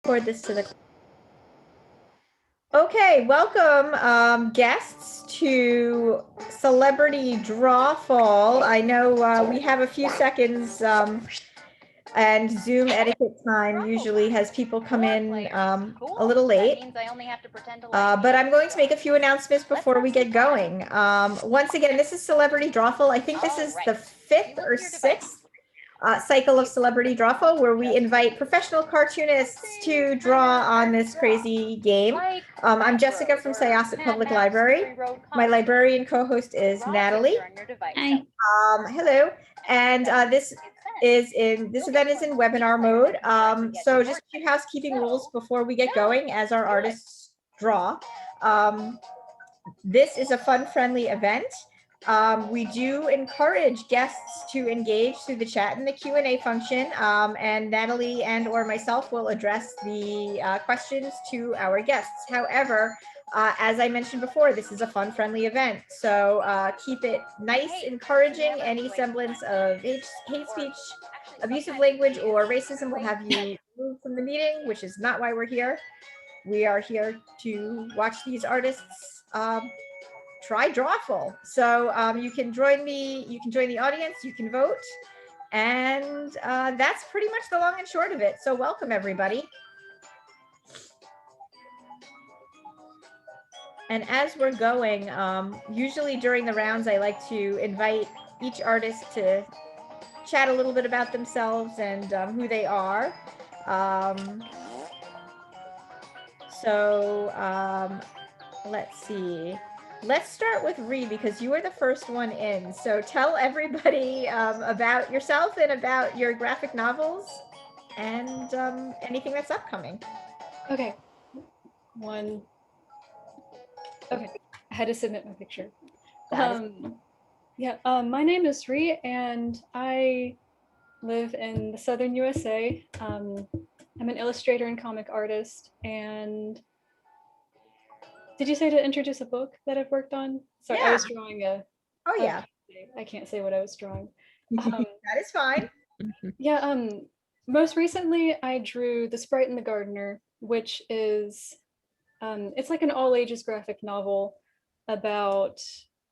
record this to the. Okay, welcome guests to Celebrity Drawful. I know we have a few seconds and Zoom etiquette time usually has people come in a little late. But I'm going to make a few announcements before we get going. Once again, this is Celebrity Drawful. I think this is the 5th or 6th cycle of Celebrity Drawful, where we invite professional cartoonists to draw on this crazy game. I'm Jessica from Syosset Public Library. My librarian co-host is Natalie. Hi. Hello. And this event is in webinar mode. So just a few housekeeping rules before we get going as our artists draw. This is a fun, friendly event. We do encourage guests to engage through the chat and the Q&A function, and Natalie and or myself will address the questions to our guests. However, as I mentioned before, this is a fun, friendly event, so keep it nice, encouraging. Any semblance of hate speech, abusive language, or racism will have you removed from the meeting, which is not why we're here. We are here to watch these artists try Drawful. So you can join me, you can join the audience, you can vote, and that's pretty much the long and short of it. So welcome everybody. And as we're going, usually during the rounds, I like to invite each artist to chat a little bit about themselves and who they are. Let's see. Let's start with Ree, because you were the first one in. So tell everybody about yourself and about your graphic novels and anything that's upcoming. Okay. Okay, I had to submit my picture. My name is Ree, and I live in the southern USA. I'm an illustrator and comic artist, and did you say to introduce a book that I've worked on? Sorry, yeah. I was drawing a... Oh, yeah. I can't say what I was drawing. That is fine. Yeah, most recently I drew The Sprite and the Gardener, which is, it's like an all-ages graphic novel about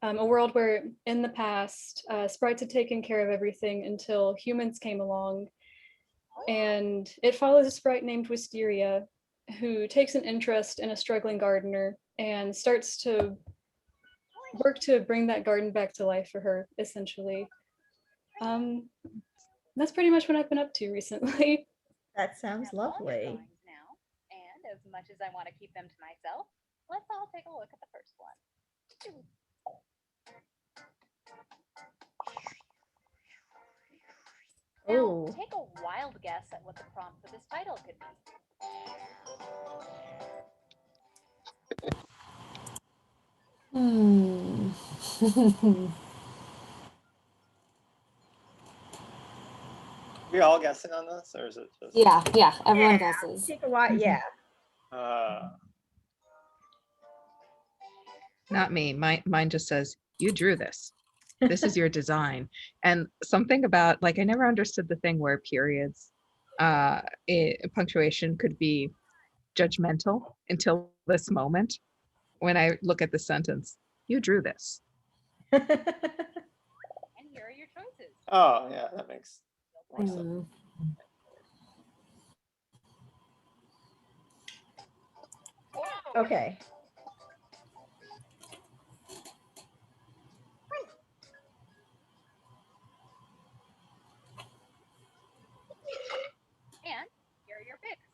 a world where in the past, sprites had taken care of everything until humans came along. And it follows a sprite named Wisteria, who takes an interest in a struggling gardener and starts to work to bring that garden back to life for her, essentially. That's pretty much what I've been up to recently. That sounds lovely. Now, and as much as I want to keep them to myself, let's all take a look at the first one. Now, take a wild guess at what the prompt for this title could be. We all guessing on this, or is it just? Yeah, everyone guesses. Take a while, yeah. Not me. Mine just says, you drew this. This is your design. And something about, like, I never understood the thing where periods, punctuation could be judgmental until this moment when I look at the sentence. You drew this. And here are your choices. Oh, yeah, that makes more sense. Okay. And here are your picks.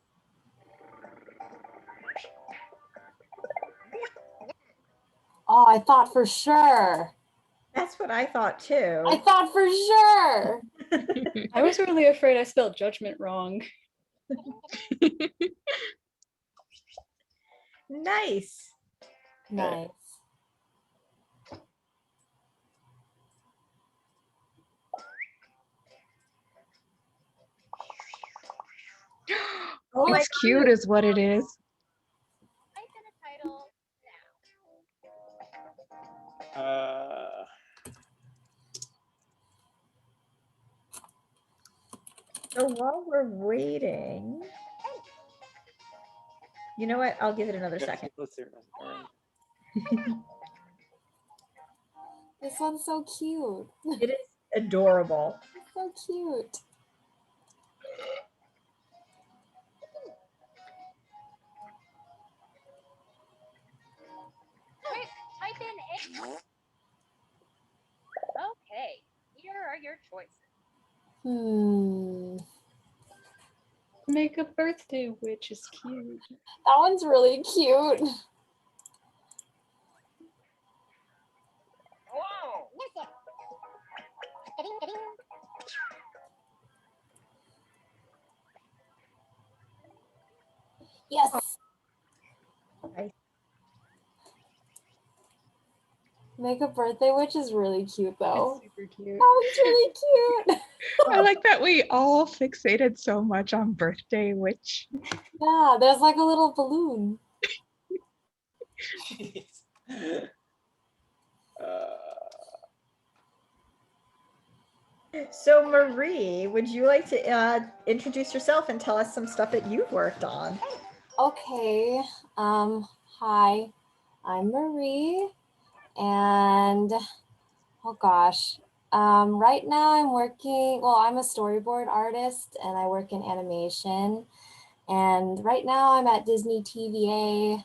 Oh, I thought for sure. That's what I thought too. I thought for sure. I was really afraid I spelled judgment wrong. Nice. Nice. Oh, it's cute is what it is. Type in a title now. So while we're waiting, You know what? I'll give it another Yeah, second. let's see. Alright. This one's so cute. It is adorable. It's so cute. Quick, type in A. Okay, here are your choices. Make a birthday witch is cute. That one's really cute. Whoa! Listen. Yes. Nice. Make a birthday witch is really cute though. It's super cute. That one's really cute. I like that we all fixated so much on birthday witch. Yeah, there's like a little balloon. Jeez. So Marie, would you like to introduce yourself and tell us some stuff that you've worked on? Okay. Hi, I'm Marie, and oh gosh. Right now I'm working, well, I'm a storyboard artist and I work in animation. And right now I'm at Disney TVA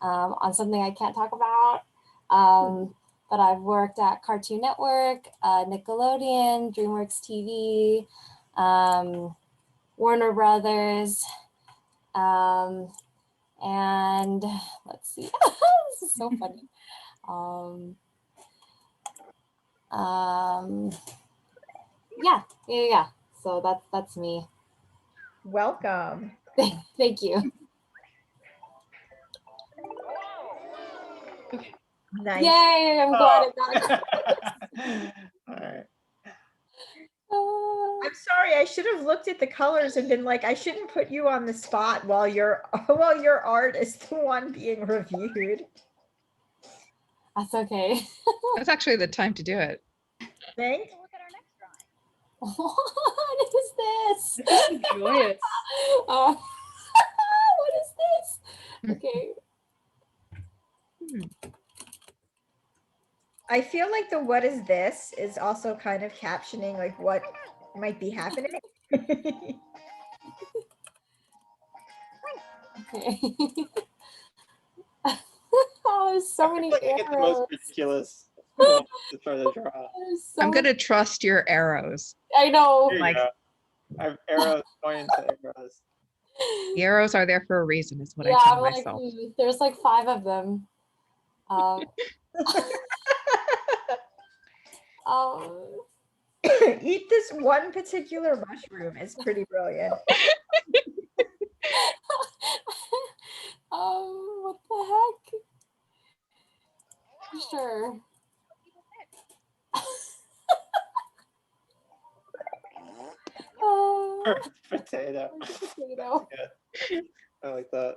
on something I can't talk about. But I've worked at Cartoon Network, Nickelodeon, DreamWorks TV, Warner Brothers, and let's see, this is so funny. Yeah. So that's me. Welcome. Thank you. Nice. Yay! I'm glad it got. All right. I'm sorry, I should have looked at the colors and been like, I shouldn't put you on the spot while your art is the one being reviewed. That's okay. That's actually the time to do it. Thanks. Look at our next drawing. What is this? This is joyous. What is this? Okay. I feel like the what is this is also kind of captioning like what might be happening. Okay. Oh, there's so many I get the most arrows. ridiculous one to try to draw. There's so I'm many- gonna trust your arrows. I know. There you Like- go. I have arrows pointing to arrows. The arrows are there for a reason, is what Yeah, I tell I'm like, myself. there's like 5 of them. Um, Eat this one particular mushroom is pretty brilliant. what the heck? Sure. Oh, Potato. potato. I like that.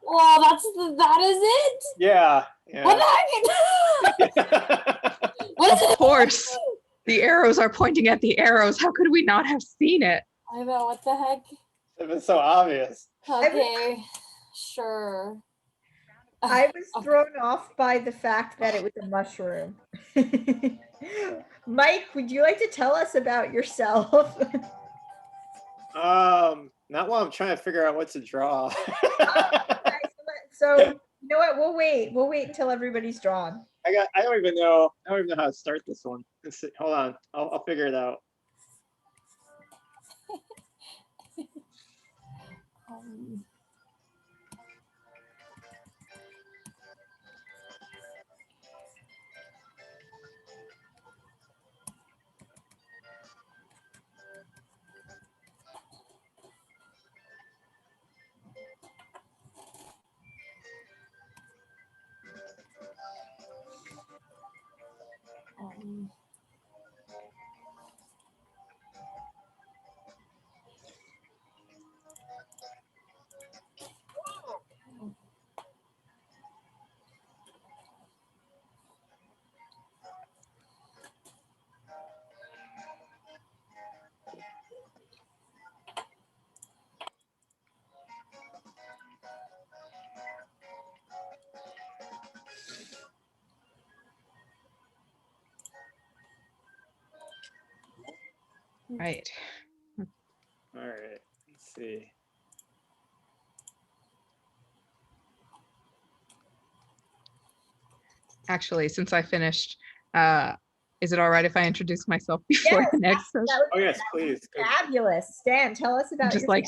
Well, that is it. Yeah. What Yeah. the heck? What is Of it? course, the arrows are pointing at the arrows. How could we not have seen it? I know, what the heck? It was so obvious. Okay, sure. I was thrown off by the fact that it was a mushroom. Mike, would you like to tell us about yourself? Not while I'm trying to figure out what to draw. So you know what? We'll wait until everybody's drawn. I don't even know how to start this one. Let's see. Hold on. I'll figure it out. Right. All right, let's see. Actually, since I finished, is it all right if I introduce myself before Yes, the next that session? was Oh, yes, please. Good. fabulous. Stan, tell us about Just yourself. like,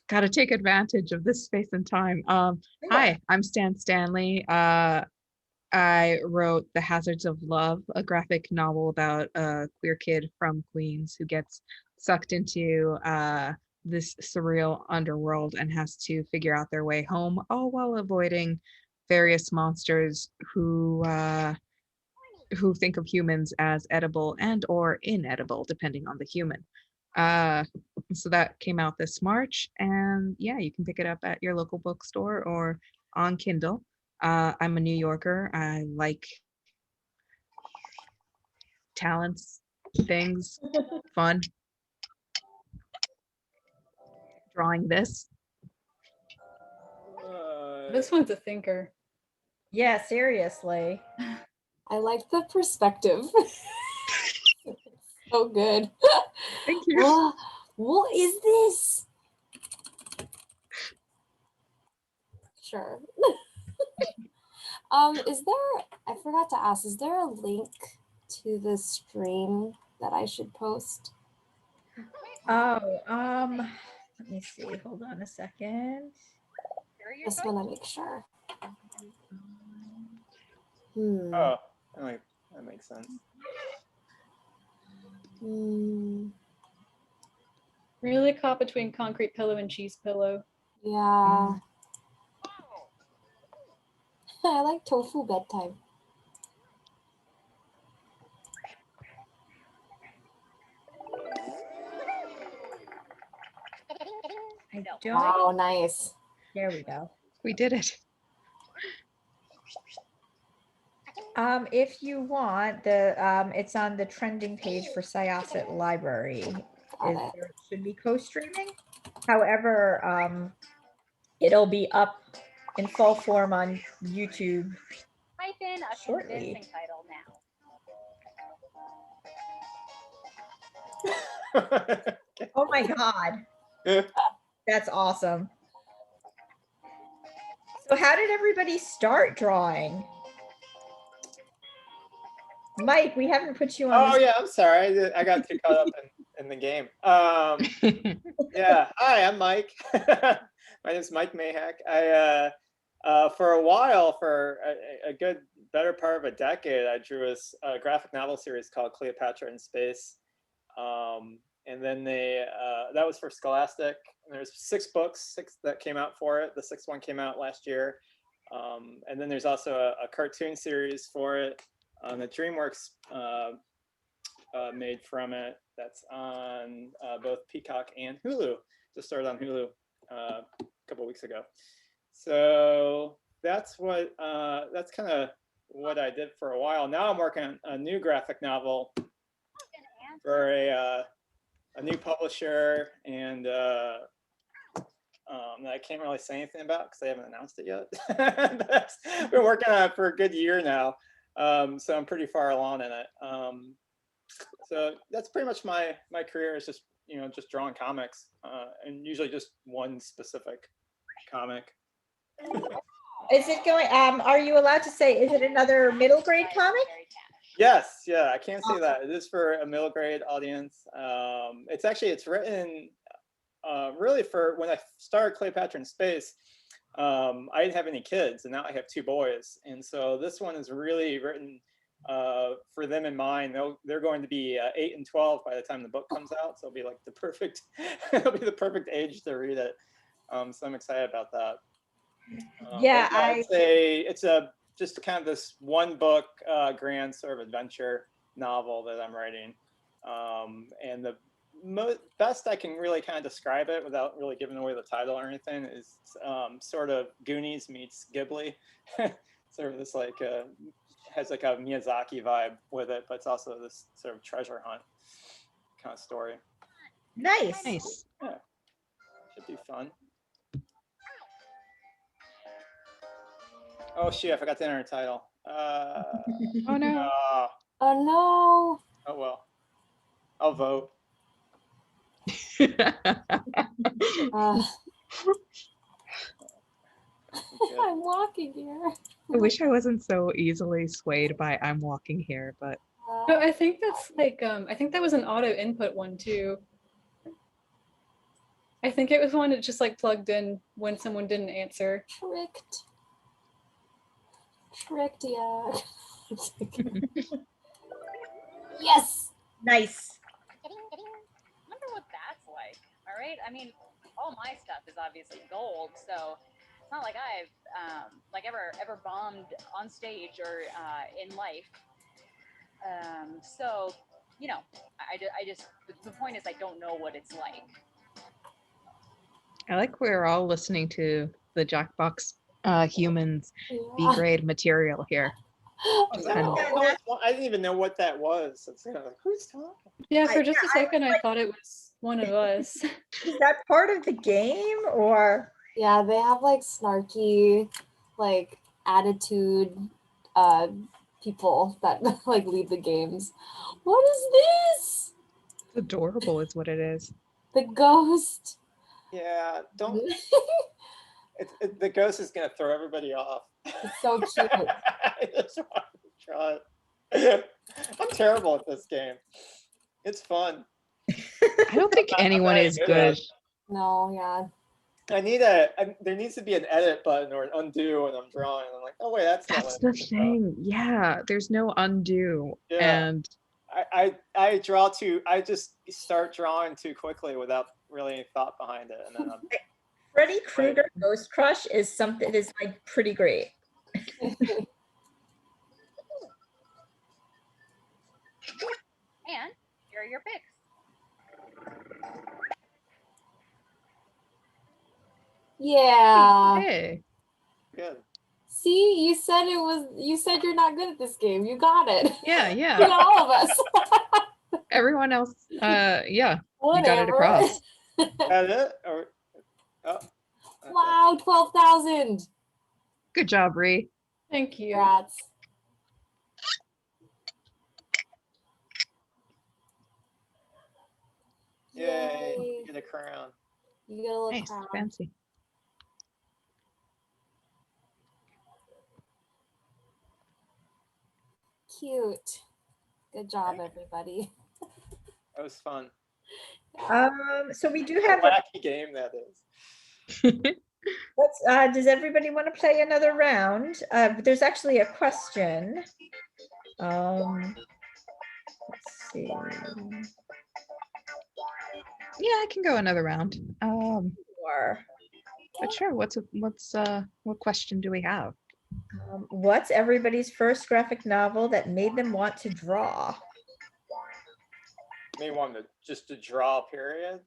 got to take advantage of this space and time. Hi, I'm Stan Stanley. I wrote The Hazards of Love, a graphic novel about a queer kid from Queens who gets sucked into this surreal underworld and has to figure out their way home, all while avoiding various monsters who think of humans as edible and or inedible, depending on the human. So that came out this March, and yeah, you can pick it up at your local bookstore or on Kindle. I'm a New Yorker. I like talents, things, fun. Drawing this. This one's a thinker. Yeah, seriously. I like the perspective. So good. Thank you. What is this? Sure. Is there, I forgot to ask, is there a link to the stream that I should post? Oh, let me see. Hold on a second. Sure, you're Just want to make sure. Oh, that makes sense. Really caught between concrete pillow and cheese pillow. Yeah. I like tofu bedtime. I don't. Wow, nice. There we go. We did it. If you want, it's on the trending page for Syosset Library. Got it. It should be co-streaming. However, it'll be up in full form on YouTube. Type in a Shortly. convincing title now. Oh my God. That's awesome. So how did everybody start drawing? Mike, we haven't put you on. Oh yeah, I'm sorry. I got too caught up in the game. Yeah. Hi, I'm Mike. My name is Mike Mahak. I for a while, for a good better part of a decade, I drew a graphic novel series called Cleopatra in Space. And then that was for Scholastic. And there's 6 books, 6 that came out for it. The 6th one came out last year. And then there's also a cartoon series for it that DreamWorks made from it. That's on both Peacock and Hulu. Just started on Hulu a couple weeks ago. So that's kind of what I did for a while. Now I'm working on a new graphic novel for a new publisher, and that I can't really say anything about because they haven't announced it yet. I've been working on it for a good year now, so I'm pretty far along in it. So that's pretty much my career, is just just drawing comics, and usually just one specific comic. Is it going? Are you allowed to say? Is it another middle grade comic? Yes, yeah, I can't say that. It is for a middle grade audience. It's written really for when I started Cleopatra in Space. I didn't have any kids, and now I have 2 boys, and so this one is really written for them in mind. They're going to be 8 and 12 by the time the book comes out, so it'll be like the perfect it'll be the perfect age to read it. So I'm excited about that. Yeah, it's just kind of this one book grand sort of adventure novel that I'm writing, and the best I can really kind of describe it without really giving away the title or anything is sort of Goonies meets Ghibli. Sort of this has like a Miyazaki vibe with it, but it's also this sort of treasure hunt kind of story. Nice. Nice. Yeah, should be fun. Oh shoot, I forgot to enter a title. Oh no. Oh no. Oh well. I'll vote. Uh, Good. I'm walking here. I wish I wasn't so easily swayed by I'm walking here, but No, I think that's like I think that was an auto input one too. I think it was one that just like plugged in when someone didn't answer. Tricked, yeah. Yes. Nice. Wonder what that's like. All right. I mean, all my stuff is obviously gold, so it's not like I've like ever bombed on stage or in life. So you know, I just the point is I don't know what it's like. I like we're all listening to the Jackbox humans B Yeah. grade material here. Just kind of I didn't even know what that was. It's kind of like, who's talking? Yeah, for I- just a second I thought it was one of us. Is that part of the game or? Yeah, they have like snarky, like attitude people that like lead the games. What is this? adorable is what it is. The ghost. Yeah, don't. The ghost is gonna throw everybody off. It's so cute. I just want to try it. I'm terrible at this game. It's fun. I don't think I'm anyone very is good at good. it. No, yeah. There needs to be an edit button or an undo when I'm drawing. I'm like, oh wait, that's not That's what the I'm thinking about. thing. Yeah, there's no undo. Yeah. And I draw I just start drawing too quickly without really any thought behind it, and then I'm Freddy Krueger Ghost Crush is something is like pretty great. And here are your picks. Yeah. hey, good. See, you said you're not good at this game. You got it. yeah, You yeah. know, all of us. Everyone else, yeah, you got it Whatever. across. That it? Or oh, okay. Wow, 12,000. Good job, Ree. Thank you. Congrats. Yay! Yay. You get a crown. You get a little Nice, crown. fancy. Cute. Good job, everybody. That was fun. So we do What have, a wacky game that is. does everybody want to play another round? There's actually a question. Let's see. Yeah, I can go another round. Or, But sure, what question do we have? what's everybody's first graphic novel that made them want to draw? Me wanted just to draw, period.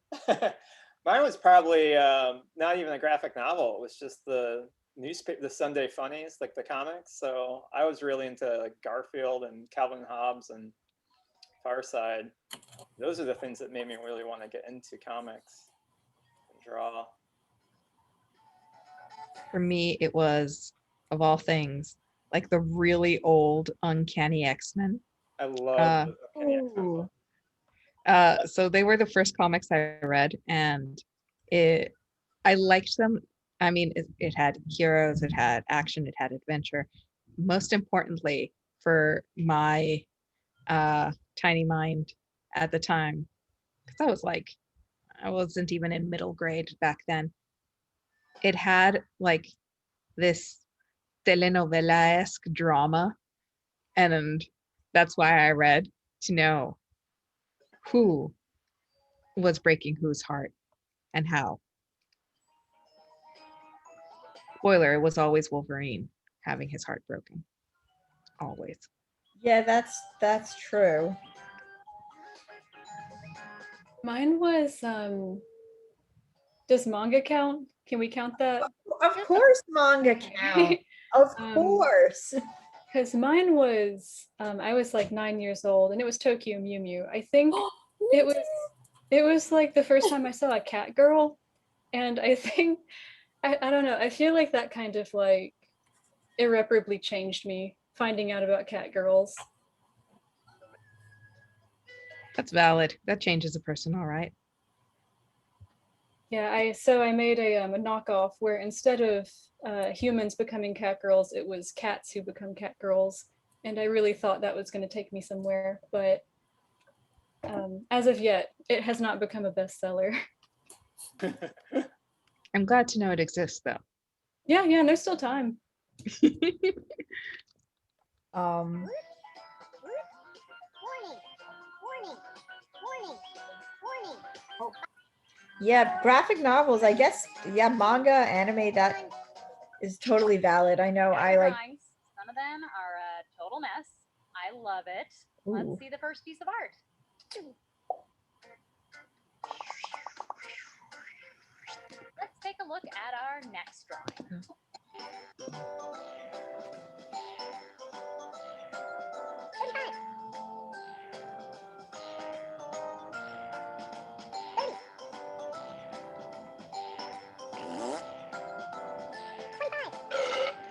Mine was probably not even a graphic novel. It was just the newspaper, the Sunday funnies, like the comics. So I was really into like Garfield and Calvin and Hobbes and Far Side. Those are the things that made me really want to get into comics and draw. For me, it was, of all things, like the really old Uncanny X-Men. I love those Uncanny X-Men Ooh. books. So they were the first comics I read, and I liked them. I mean, it had heroes, it had action, it had adventure. Most importantly, for my tiny mind at the time, because I wasn't even in middle grade back then. It had like this telenovela-esque drama, and that's why I read to know who was breaking whose heart and how. Spoiler, it was always Wolverine having his heart broken. Always. Yeah, that's true. Mine was does manga count? Can we count that? Of course, manga count. Of course. Because mine was I was like 9 years old and it was Tokyo Mew Mew. I think it was like the first time I saw a cat girl, and I think I don't know, I feel like that kind of like irreparably changed me, finding out about cat girls. That's valid. That changes a person, all right. Yeah, so I made a knockoff where instead of humans becoming cat girls, it was cats who become cat girls, and I really thought that was going to take me somewhere, but as of yet, it has not become a bestseller. I'm glad to know it exists, though. Yeah, and there's still time. Um, yeah, graphic novels, I guess. Yeah, manga, anime, that is totally valid. I know I like. Drawings. Some of them are a total mess. I love it. Ooh. Let's see the first piece of art. Let's take a look at our next drawing.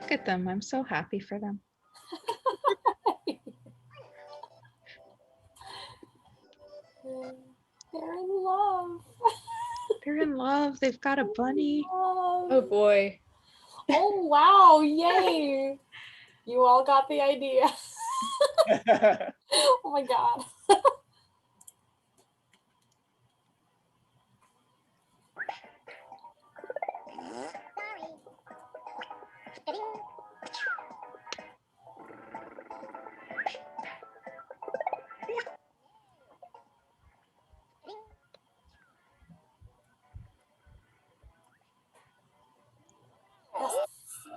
Look at them. I'm so happy for them. They're in love. They're in love. They've got a bunny. Oh boy. Oh wow, yay. You all got the idea. Oh my God.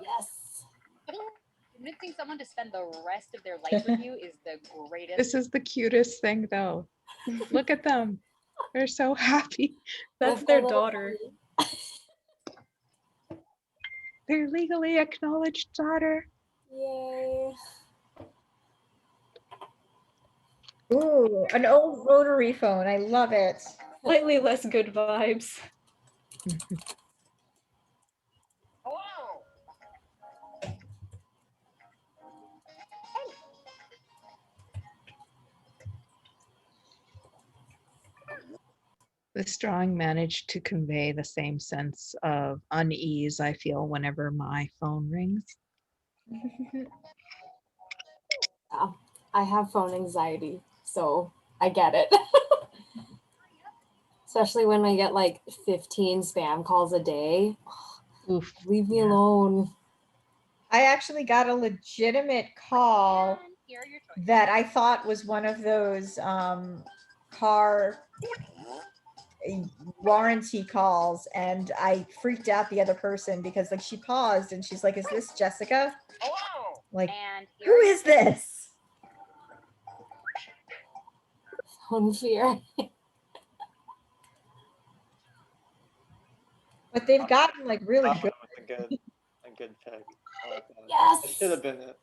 Yes. Convincing someone to spend the rest of their life with you is the greatest. This is the cutest thing, though. Look at them. They're so happy. That's With their the little daughter. bunny. Their legally acknowledged daughter. Yay. Ooh, an old rotary phone. I love it. Slightly less good vibes. This drawing managed to convey the same sense of unease I feel whenever my phone rings. Yeah, I have phone anxiety, so I get it. Especially when I get like 15 spam calls a day. Oof. Leave me Yeah. alone. I actually got a legitimate call And here are your choices. that I thought was one of those car warranty calls, and I freaked out the other person because like she paused and she's like, "Is this Jessica?" Like, And here who are your is this? Phone fear. But they've gotten like really That good. one was a good pick. I like that. Yes. It should have been it.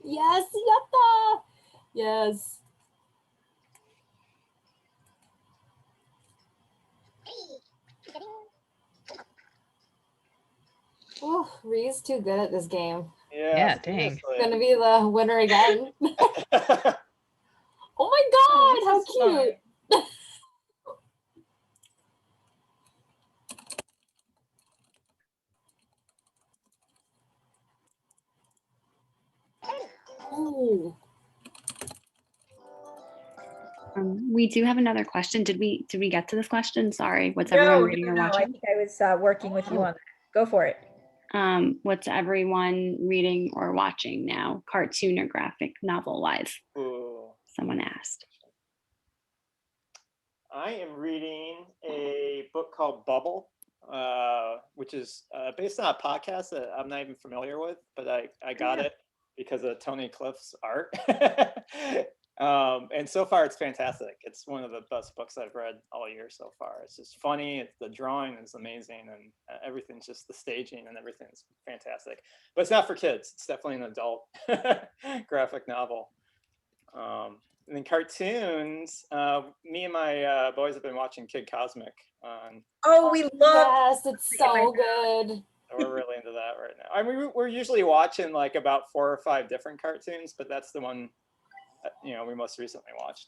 Yes, yatta. Yes. Oh, Ree's too good at this game. Yeah, dang. seriously. Gonna be the winner again. Oh my Oh, God, how this is fun. cute. Oh, We do have another question. Did we get to this question? Sorry. What's No, everyone reading no, or no. I watching? think I was working with you on that. Go for it. What's everyone reading or watching now, cartoon or graphic novel wise? Ooh. Someone asked. I am reading a book called Bubble, which is based on a podcast that I'm not even familiar with, but I got it because of Tony Cliff's art. And so far it's fantastic. It's one of the best books I've read all year so far. It's just funny. The drawing is amazing, and everything's just the staging and everything's fantastic. But it's not for kids. It's definitely an adult graphic novel. And then cartoons, me and my boys have been watching Kid Cosmic on. Oh, we love. yes, it's so good. We're really into that right now. I mean, we're usually watching like about 4 or 5 different cartoons, but that's the one we most recently watched.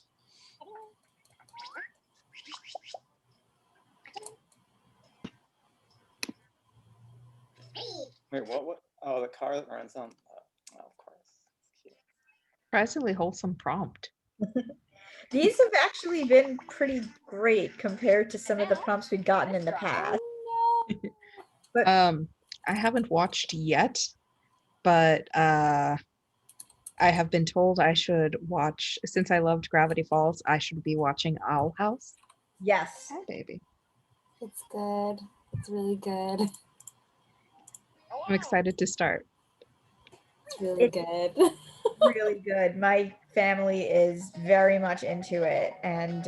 Wait, what? Oh, the car that runs on. Oh, of course. It's cute. Surprisingly wholesome prompt. These have actually been pretty great compared to some of the prompts we'd gotten in the past. Oh no. But I haven't watched yet, but I have been told I should watch, since I loved Gravity Falls, I should be watching Owl House. yes, Oh, baby. It's good. It's really good. I'm excited to start. It's really good. really good. My family is very much into it, and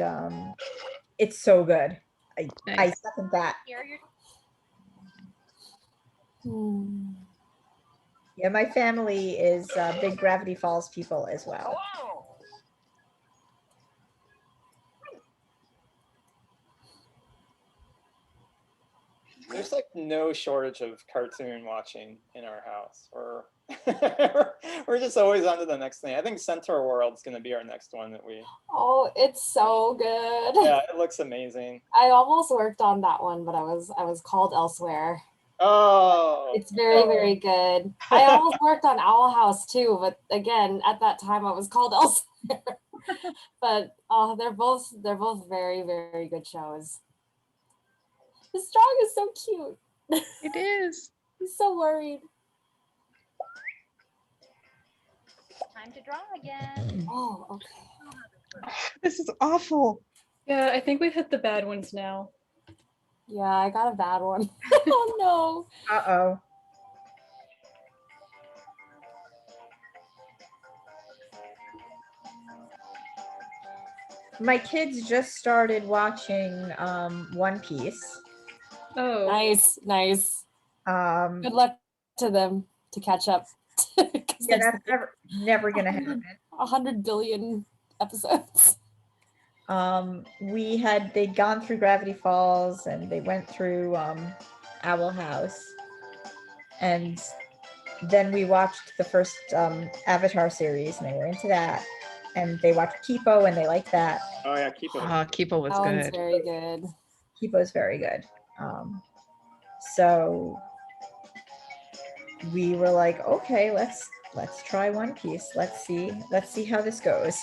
it's so good. I Nice. second that. Hmm. Yeah, my family is big Gravity Falls people as well. There's like no shortage of cartoon watching in our house. We're just always on to the next thing. I think Centaur World's going to be our next one that we. Oh, it's so good. Yeah, it looks amazing. I almost worked on that one, but I was called elsewhere. Oh. It's very good. I almost worked on Owl House too, but again, at that time I was called elsewhere. But they're both very good shows. The Strong is so cute. It is. He's so worried. Time to draw again. Oh, okay. This is awful. Yeah, I think we've hit the bad ones now. Yeah, I got a bad one. Oh no. Uh-oh. My kids just started watching One Piece. Oh, Nice. Um, Good luck to them to catch up. yeah, that's never gonna happen. 100 billion episodes. They'd gone through Gravity Falls and they went through Owl House, and then we watched the first Avatar series and they were into that, and they watched Kipo and they liked that. Oh yeah, keep it. Kipo was That one's good. very good. Kipo's very good. So we were like, okay, let's try One Piece. Let's see how this goes.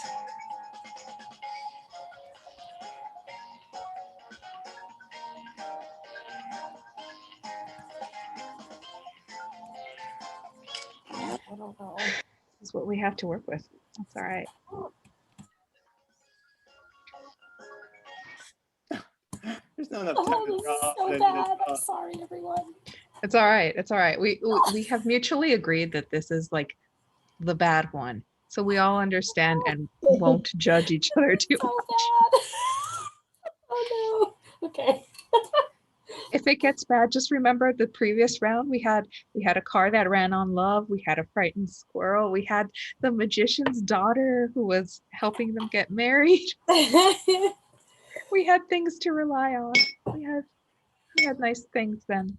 I don't know. This is what we have to work with. That's all right. There's not enough time Oh, to this draw. is so but I need to bad. draw. I'm sorry, everyone. It's all right. It's all right. We have mutually agreed that this is like the bad one. So we all understand and won't judge each other too So much. bad. Oh no. Okay. If it gets bad, just remember the previous round we had a car that ran on love, we had a frightened squirrel, we had the magician's daughter who was helping them get married. We had things to rely on. We had nice things then.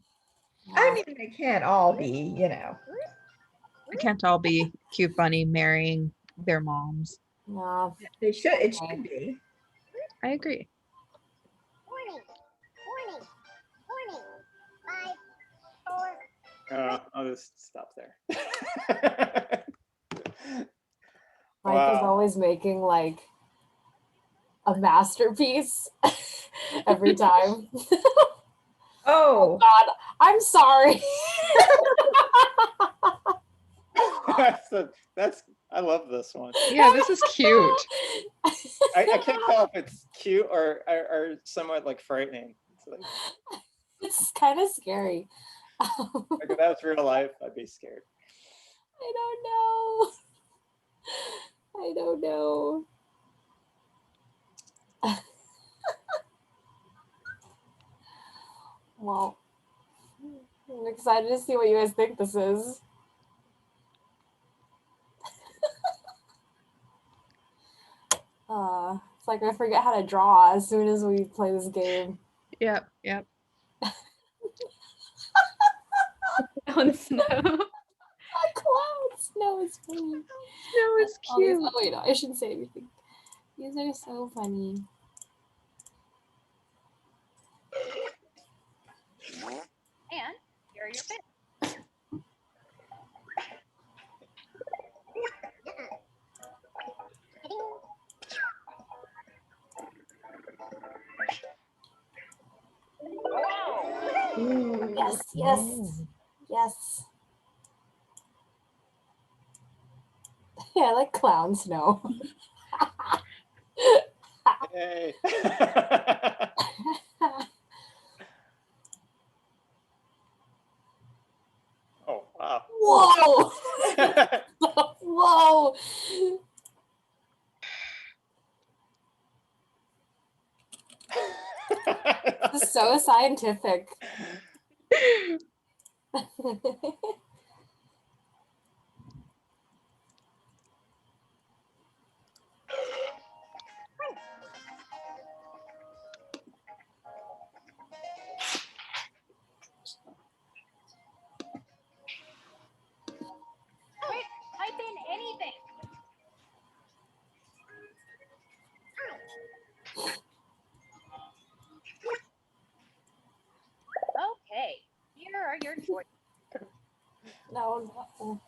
I mean, they can't all be, It can't all be cute bunny marrying their moms. No. it should be. I agree. I'll just stop there. Mike is Wow. always making like a masterpiece every time. Oh, God, I'm sorry. I love this one. Yeah, this is cute. I can't tell if it's cute or somewhat like frightening. It's like, It's kind of scary. if that was real life, I'd be scared. I don't know. Well, I'm excited to see what you guys think this is. It's like I forget how to draw as soon as we play this game. Yep. on snow. Clouds. Snow is funny. No, it's cute. Oh, wait, no, I shouldn't say anything. These are so funny. And here are your pins. Yes, yes, yes. Yeah, I like clowns. No. Yay. Oh, wow. Whoa! Whoa! This is so scientific. Quick, type in anything. Okay, here are your choices. No, no.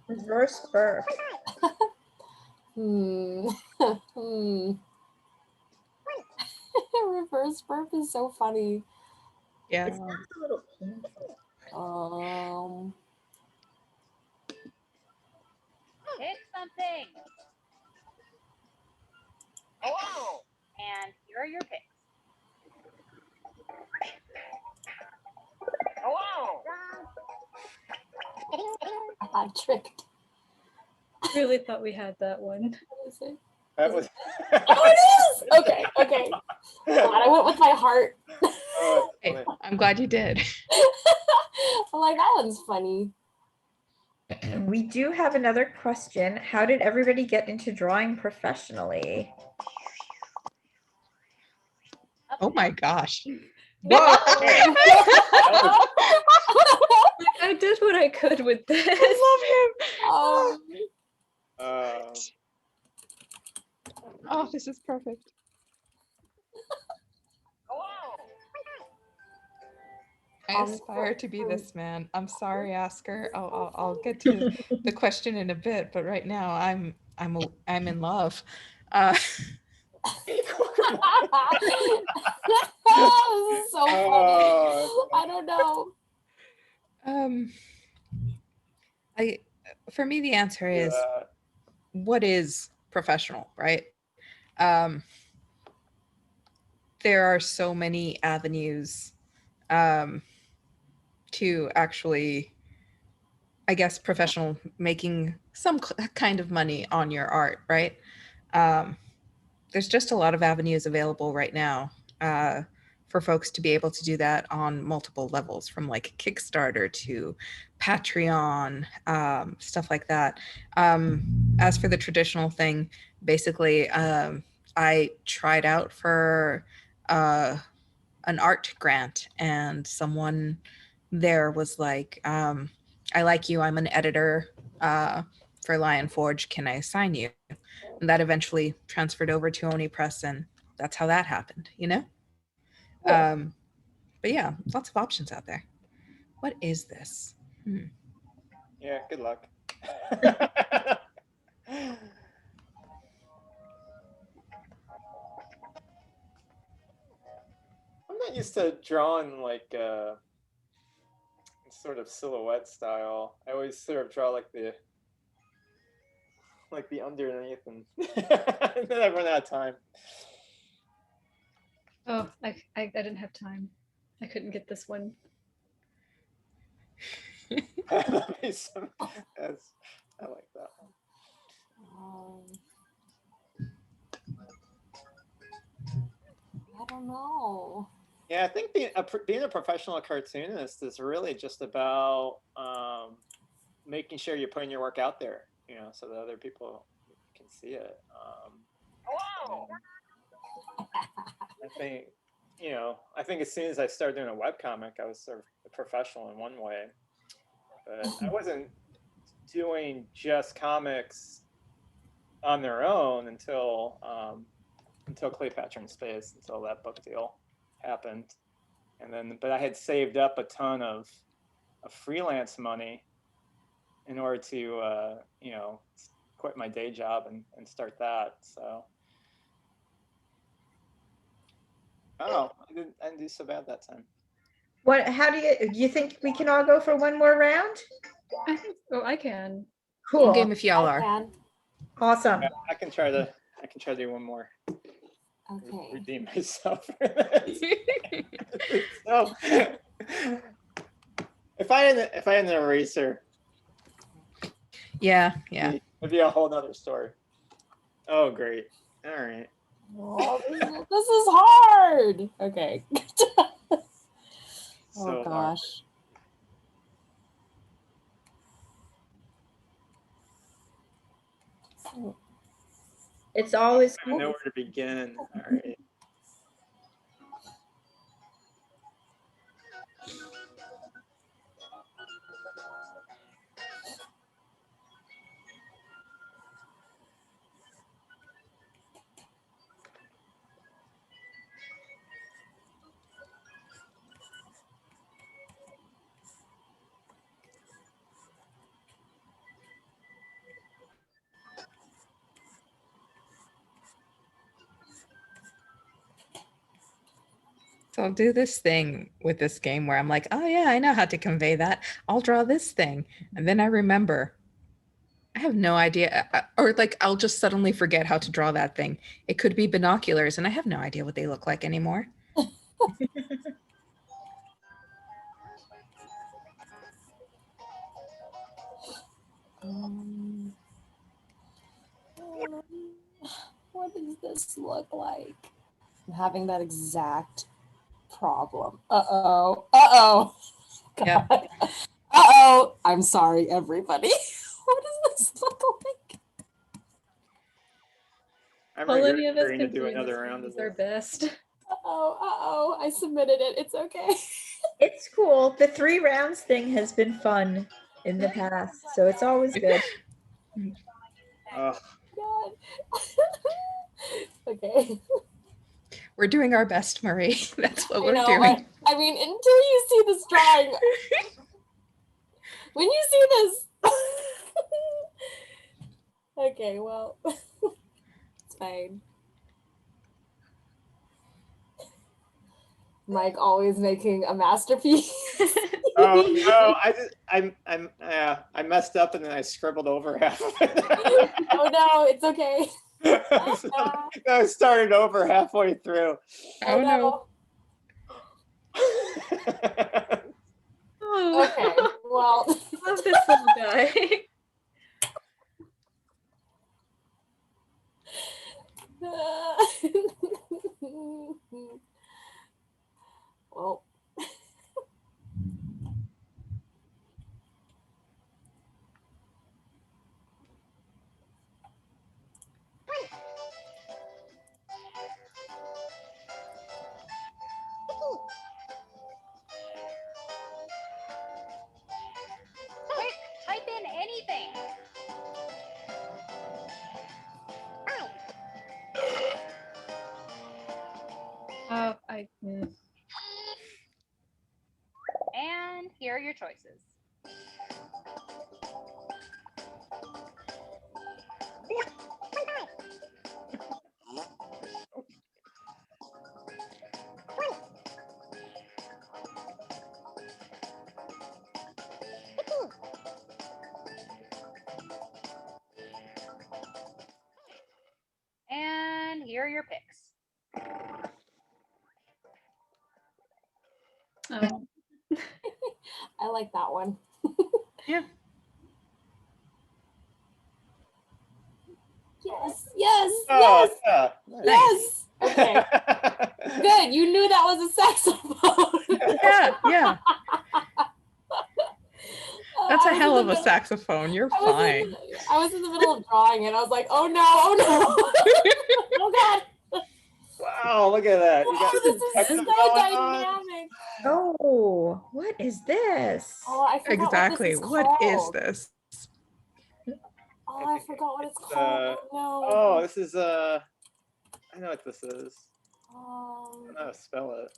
Reverse burp. Hmm. Hmm. Reverse burp is so funny. Yeah. It's not a little painful. Pick something. Oh, and here are your picks. Oh, I got tricked. Really thought we had that one. What is it? That was. Oh, it is! Okay, okay. God, I went with my heart. Oh, Hey, that's I'm glad you did. I'm like, that one's funny. We do have another question. How did everybody get into drawing professionally? Oh my gosh. Whoa! I did what I could with this. I love him. funny. Oh, this is perfect. I aspire to be this man. I'm sorry, Oscar. I'll get to the question in a bit, but right now I'm in love. This is so funny. Oh, I don't know. For me the answer is yeah. what is professional, right? There are so many avenues to actually, I guess, professional making some kind of money on your art, right? There's just a lot of avenues available right now for folks to be able to do that on multiple levels, from like Kickstarter to Patreon, stuff like that. As for the traditional thing, basically, I tried out for an art grant, and someone there was like, I like you, I'm an editor for Lion Forge, can I assign you? And that eventually transferred over to Oni Press, and that's how that happened, you know? But yeah, lots of options out there. What is this? Yeah, good luck. I'm not used to drawing like sort of silhouette style. I always sort of draw like the underneath, and, and then I run out of time. Oh, I didn't have time. I couldn't get this one. That makes some- I like that one. I don't know. Yeah, I think being a professional cartoonist is really just about making sure you're putting your work out there, you know, so that other people can see it. I think, you know, I think as soon as I started doing a webcomic, I was sort of a professional in one way, but I wasn't doing just comics on their own until Cleopatra in Space, until that book deal happened. And then, but I had saved up a ton of freelance money in order to, you know, quit my day job and start that. So Oh, I didn't do so bad that time. What? How do you think we can all go for one more round? I think I can. Cool. Game if y'all I are. can. Awesome. Yeah, I can try to do one more. Okay. Redeem myself. So, if I had an eraser, Yeah. it'd be a whole nother story. Oh, great. All right. Oh, this is hard. Okay. So Oh hard. gosh. It's always I don't know where to begin. All right. So I'll do this thing with this game where I'm like, oh yeah, I know how to convey that. I'll draw this thing. And then I remember, I have no idea. Or like, I'll just suddenly forget how to draw that thing. It could be binoculars and I have no idea what they look like anymore. What does this look like? I'm having that exact problem. Uh-oh. Uh-oh. Yep. God. Uh-oh. I'm sorry, everybody. What does this look like? I'm All any of us regretting to can do do in another this round game of is our this. best. Uh-oh. Uh-oh. I submitted it. It's okay. It's cool. The 3 rounds thing has been fun in the past, so it's always good. Oh, God. Okay. We're doing our best, Marie. That's what I we're know. doing. I mean, until you see this drawing, when you see this, okay, well, it's fine. Mike always making a masterpiece. oh no! I messed up and then I scribbled over half of it. Oh no, it's okay. So I started over halfway through. Oh no. Oh, Okay, well. I love this little guy. Well. Quick, type in anything. And here are your choices. And here are your picks. Oh, I like that one. Yeah. Yes, yes, Oh, yes, yeah. Nice. yes. Okay, good. You knew that was a saxophone. Yeah. That's I a was hell in of the a middle- saxophone. You're I was fine. in the middle of drawing and I was like, oh no, oh no. Oh God. Wow, look at that. You got Oh, this is perspective so going on. dynamic. Oh, what is this? Oh, I forgot Exactly. what What this is called. this? Oh, I forgot what it's It's, called. Oh, Oh, no. this is I know what this is. I don't know how to spell it.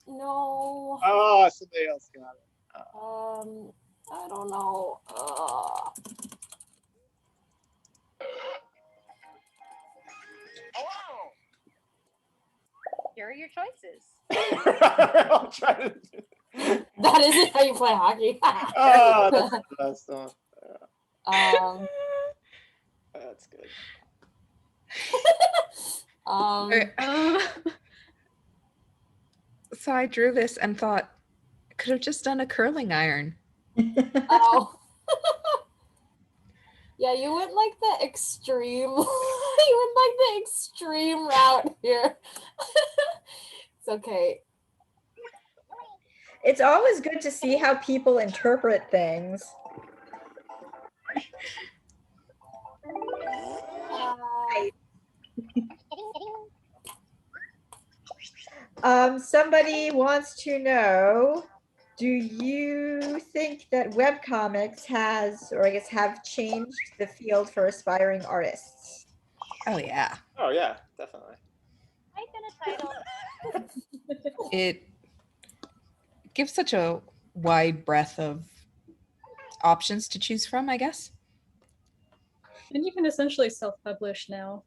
No. Oh, somebody else got it. I don't know. Here are your choices. I'll try to. That isn't how you play hockey. Oh, that's the best one. That's good. Okay, so I drew this and thought I could have just done a curling iron. Oh. Yeah, you went like the extreme. You went like the extreme route here. It's okay. It's always good to see how people interpret things. Somebody wants to know, do you think that webcomics has, or I guess have changed the field for aspiring artists? Oh yeah. Oh yeah, definitely. Type in a title. It gives such a wide breadth of options to choose from, I guess. And you can essentially self-publish now.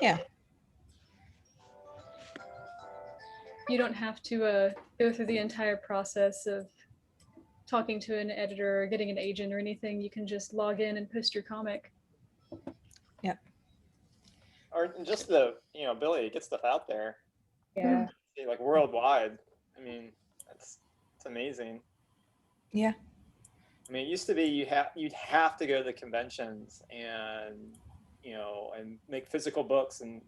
Yeah. You don't have to go through the entire process of talking to an editor or getting an agent or anything. You can just log in and post your comic. Yep. Or just the ability to get stuff out there. Yeah. Like worldwide. I mean, it's amazing. Yeah. I mean, it used to be you'd have to go to the conventions and and make physical books and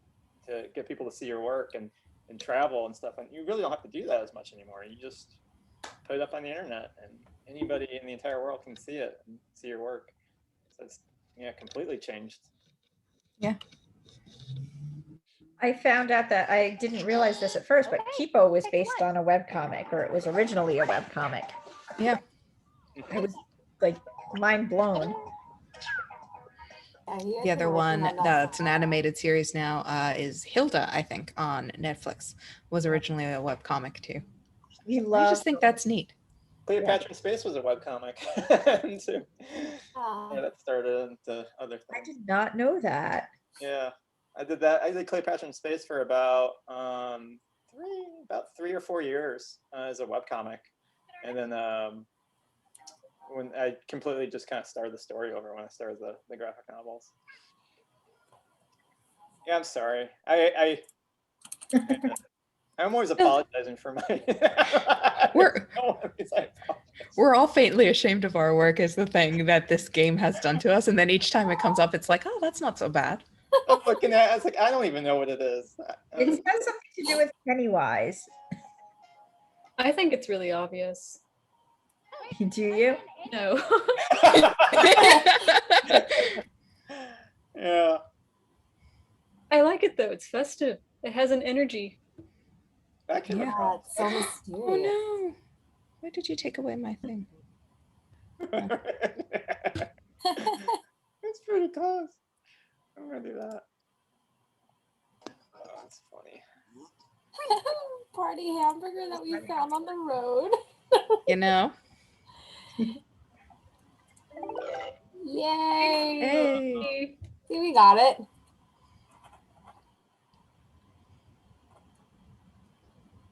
to get people to see your work and travel and stuff. And you really don't have to do that as much anymore. You just put it up on the internet and anybody in the entire world can see it and see your work. So it's completely changed. Yeah. I found out that I didn't realize this at first, but Kipo was based on a webcomic, or it was originally a webcomic. Yeah. I was like mind blown. The other one that's an animated series now is Hilda, I think, on Netflix. Was originally a webcomic too. We I love. just think that's neat. Cleopatra in Space was a webcomic too. Yeah, that started into other I things. did not know that. Yeah, I did that. I did Cleopatra in Space for about 3 or 4 years as a webcomic, and then when I completely just kind of started the story over when I started the graphic novels. Yeah, I'm sorry. I'm always apologizing for my. We're all faintly ashamed of our work is the thing that this game has done to us, and then each time it comes up, it's like, oh, that's not so bad. I'm looking at it, it's like I don't even know what it is. It has something to do with Pennywise. I think it's really obvious. Do you? No. Yeah. I like it though. It's festive. It has an energy. That can Yeah, it's so mysterious. Oh no. Why did you take away my thing? It's pretty close. I'm gonna do that. Oh, that's funny. Party hamburger that we found on the road. You know? Yay! Hey. See, we got it.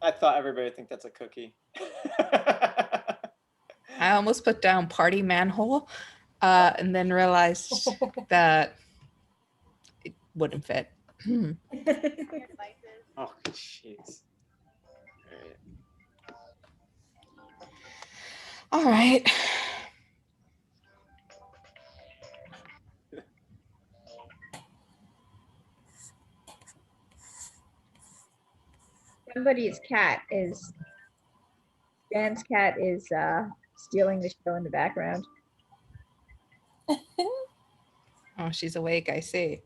I thought everybody would think that's a cookie. I almost put down party manhole and then realized that it wouldn't fit. Oh, jeez. All right. Somebody's cat is, Dan's cat is stealing the show in the background. Oh, she's awake, I see.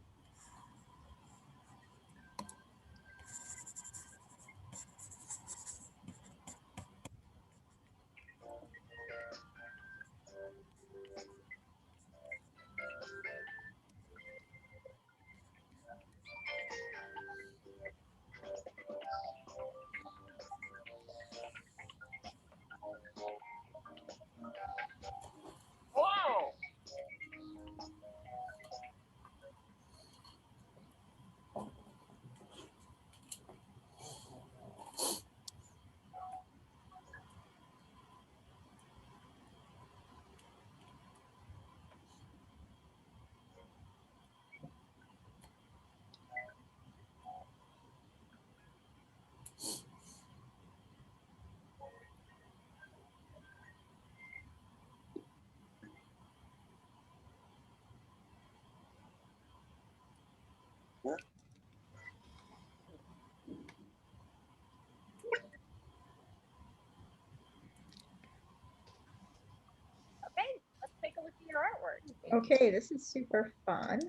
Okay, this is super fun.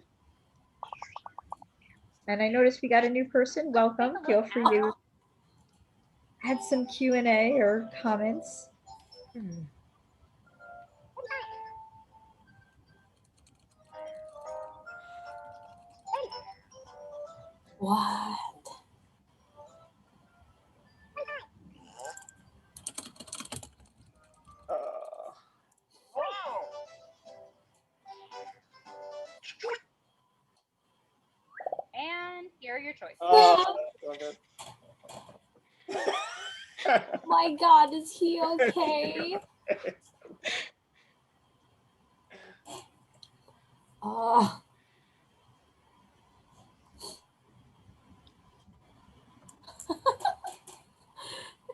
And I noticed we got a new person. Welcome. Feel free to add some Q&A or comments. What? And here are your choices. Oh, My God, is he okay? Oh.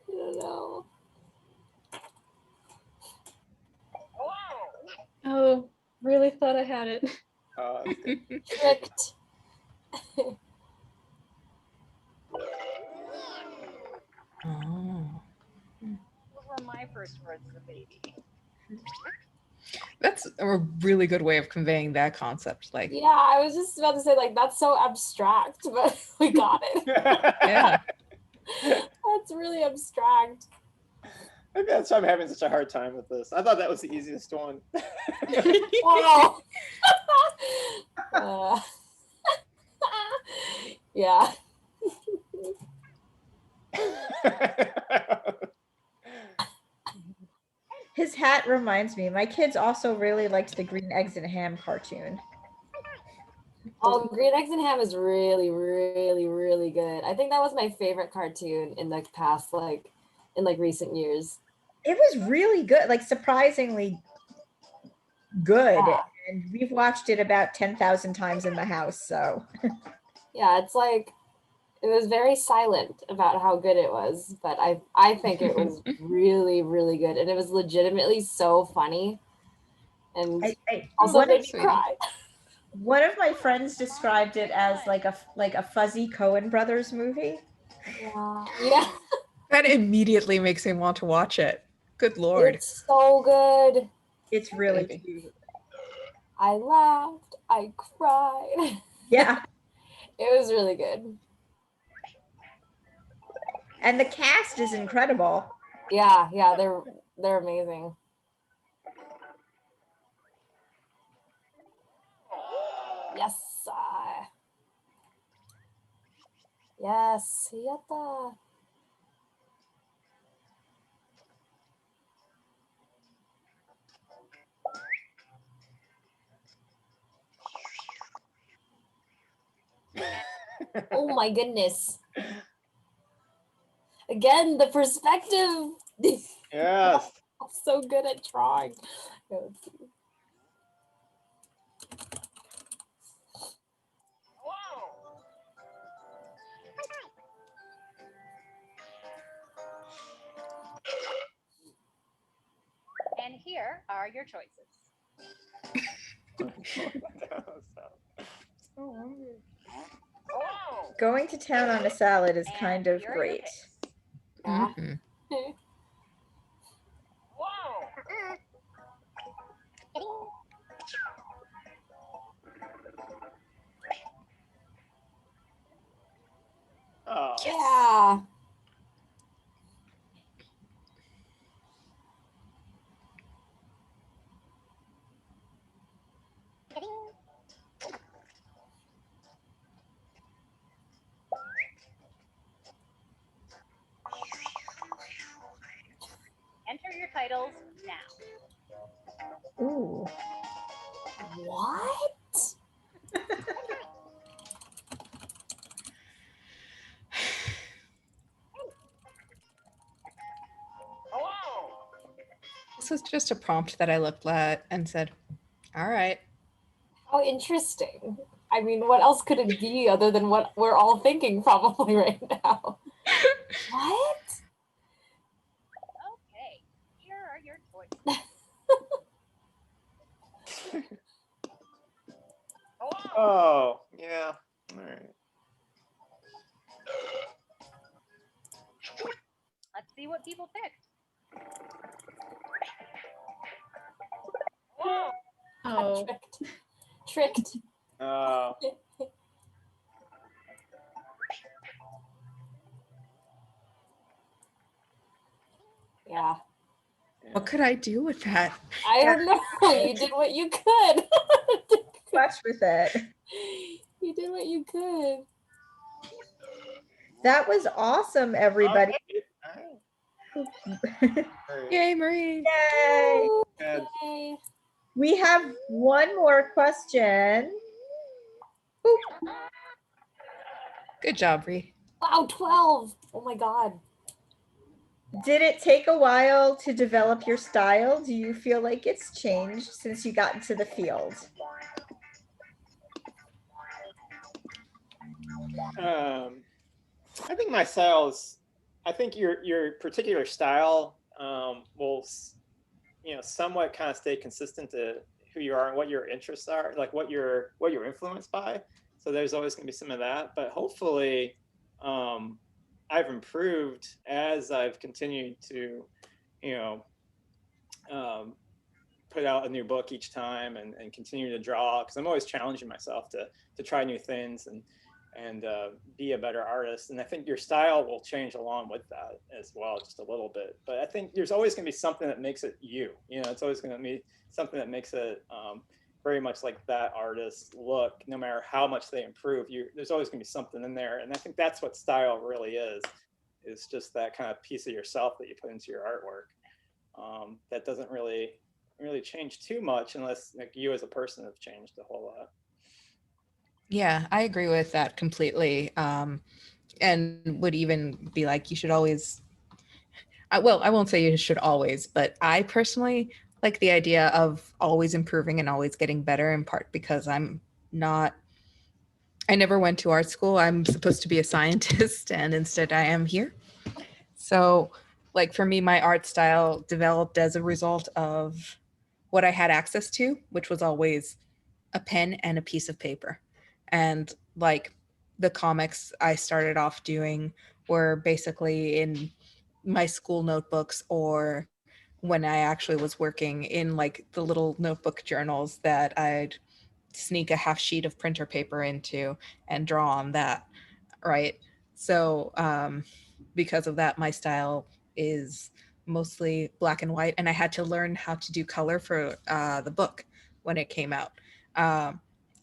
I don't know. Oh, really thought I had it. that's good. Tricked. Oh. Those were my first words as a baby. That's a really good way of conveying that concept. Like, Yeah, I was just about to say, like, that's so abstract, but we got it. yeah. That's really abstract. Maybe that's why I'm having such a hard time with this. I thought that was the easiest one. Wow. Yeah. His hat reminds me, my kids also really liked the Green Eggs and Ham cartoon. Oh, Green Eggs and Ham is really, really, really good. I think that was my favorite cartoon in the past, like, in like recent years. It was really good, like surprisingly good. Yeah. And we've watched it about 10,000 times in the house, so. Yeah, it's like, it was very silent about how good it was, but I think it was really, really good. And it was legitimately so funny. And also one made of- me cry. One of my friends described it as like a fuzzy Coen Brothers movie. Yeah. Yeah. That immediately makes me want to watch it. Good Lord. It's so good. It's really Baby. cute. I laughed. I cried. Yeah. It was really good. And the cast is incredible. Yeah, yeah, they're amazing. Yes. Yes. Yatta. Oh my goodness. Again, the perspective. Yes. I'm so good at drawing. Let's see. And here are your choices. Going to town on a salad is kind of here are your great. picks. Yeah. Mhm. Oh. Yeah. Enter your titles now. Ooh. What? This was just a prompt that I looked at and said, all right. How interesting. I mean, what else could it be other than what we're all thinking probably right now? What? Okay, here are your choices. Oh, yeah. All right. Let's see what people picked. Oh, Tricked. Oh, Yeah. What could I do with that? I don't know. You did what you could. Much with it. You did what you could. That was awesome, everybody. Yay, Marie. Yay. Good. Yay. We have one more question. Boop. Good job, Bree. Wow, 12. Oh my God. Did it take a while to develop your style? Do you feel like it's changed since you got into the field? I think my style is, I think your particular style will, somewhat kind of stay consistent to who you are and what your interests are, like what you're influenced by. So there's always going to be some of that, but hopefully I've improved as I've continued to, put out a new book each time and continue to draw, because I'm always challenging myself to try new things and be a better artist. And I think your style will change along with that as well, just a little bit. But I think there's always going to be something that makes it you. It's always going to be something that makes it very much like that artist look. No matter how much they improve, there's always going to be something in there. And I think that's what style really is just that kind of piece of yourself that you put into your artwork. That doesn't really change too much unless like you as a person have changed a whole lot. Yeah, I agree with that completely. And would even be like, you should always, well, I won't say you should always, but I personally like the idea of always improving and always getting better, in part because I never went to art school. I'm supposed to be a scientist and instead I am here. So like for me, my art style developed as a result of what I had access to, which was always a pen and a piece of paper. And like the comics I started off doing were basically in my school notebooks, or when I actually was working in like the little notebook journals that I'd sneak a half sheet of printer paper into and draw on that. Right. So because of that, my style is mostly black and white, and I had to learn how to do color for the book when it came out.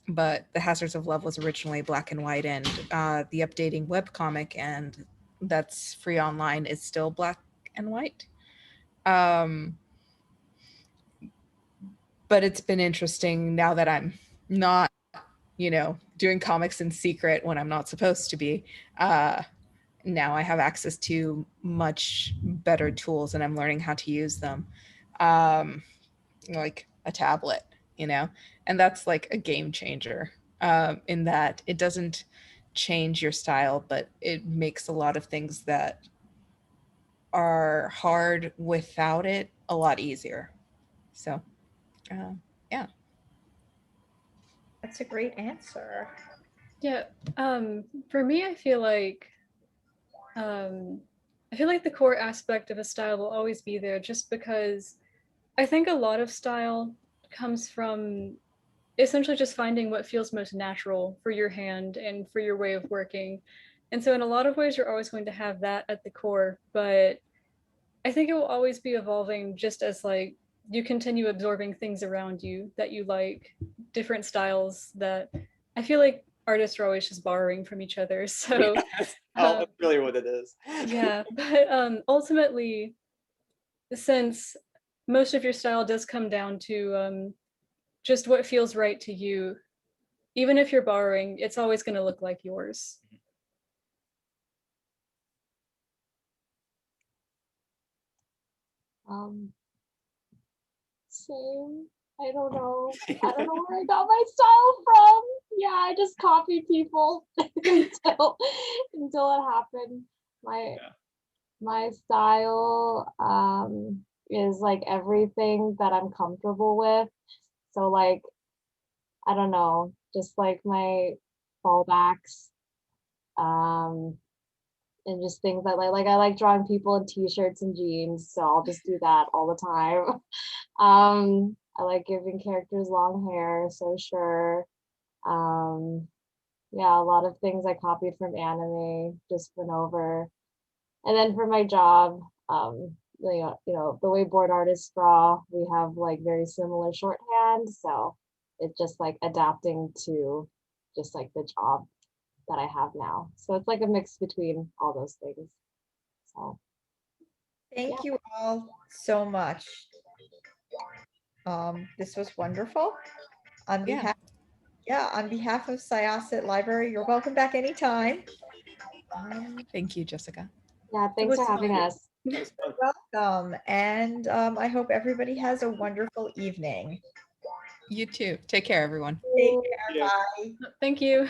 But The Hazards of Love was originally black and white, and the updating webcomic, and that's free online, is still black and white. But it's been interesting now that I'm not, doing comics in secret when I'm not supposed to be. Now I have access to much better tools and I'm learning how to use them. Like a tablet, and that's like a game changer in that it doesn't change your style, but it makes a lot of things that are hard without it a lot easier. So, yeah. That's a great answer. yeah. For me, I feel like the core aspect of a style will always be there, just because I think a lot of style comes from essentially just finding what feels most natural for your hand and for your way of working. And so in a lot of ways, you're always going to have that at the core, but I think it will always be evolving, just as like you continue absorbing things around you that you like, different styles that I feel like artists are always just borrowing from each other. So That's really what it is. yeah, but ultimately, since most of your style does come down to just what feels right to you, even if you're borrowing, it's always going to look like yours. Same. I don't know. I don't know where I got my style from. Yeah, I just copied people until it happened. My style is like everything that I'm comfortable with. So like, I don't know, just like my fallbacks, and just things that like I like drawing people in t-shirts and jeans, so I'll just do that all the time. I like giving characters long hair, so sure. Yeah, a lot of things I copied from anime, just went over. And then for my job, the way board artists draw, we have like very similar shorthand. So it's just like adapting to just like the job that I have now. So it's like a mix between all those things. So Thank Yeah. you all so much. This was wonderful. On Yeah. behalf, on behalf of Syosset Library, you're welcome back anytime. Thank you, Jessica. yeah, thanks for was having fun. us. It was fun. Welcome. And I hope everybody has a wonderful evening. You too. Take care, everyone. Take care. Yeah. Bye. Thank you.